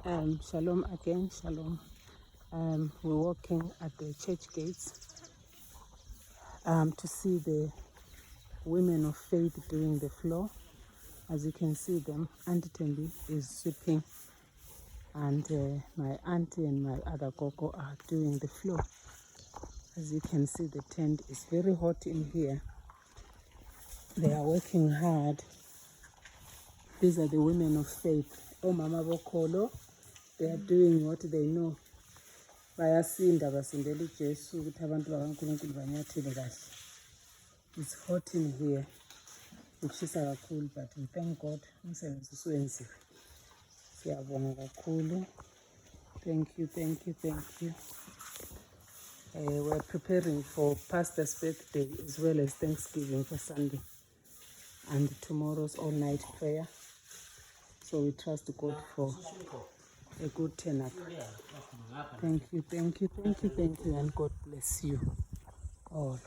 Shalom again, shalom. We're walking at the church gates to see the women of faith doing the floor. As you can see them, Auntie Tembi is sweeping, and my auntie and my other gogo are doing the floor. As you can see, the tent is very hot in here. They are working hard. These are the women of faith. Oh, Mama Bokolo, they are doing what they know. Bayasinda basindela uJesu ukuthi abantu bakaNkulunkulu banyathele kahle. It's hot in here. Kushisa kakhulu, but we thank God umsebenzi usuwenziwe. Siyabonga kakhulu. Thank you. We're preparing for Pastor's birthday as well as Thanksgiving for Sunday. And tomorrow's all-night prayer. So we trust God for a good turn-up. Thank you, and God bless you all.